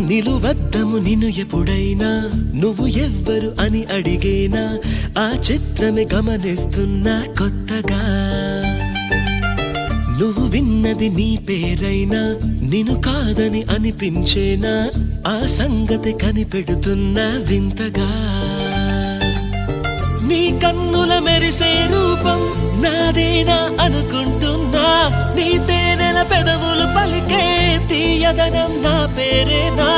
నిలువద్దము నిన్ను ఎప్పుడైనా నువ్వు ఎవ్వరు అని అడిగేనా ఆ చిత్రమే గమనిస్తున్నా కొత్తగా నువ్వు విన్నది నీ పేరైనా నిన్ను కాదని అనిపించేనా ఆ సంగతి కనిపెడుతున్నా వింతగా నీ కన్నుల మెరిసే రూపం నాదేనా అనుకుంటున్నా నీ తేనెల పెదవులు పలికే తీయదనం నా పేరేనా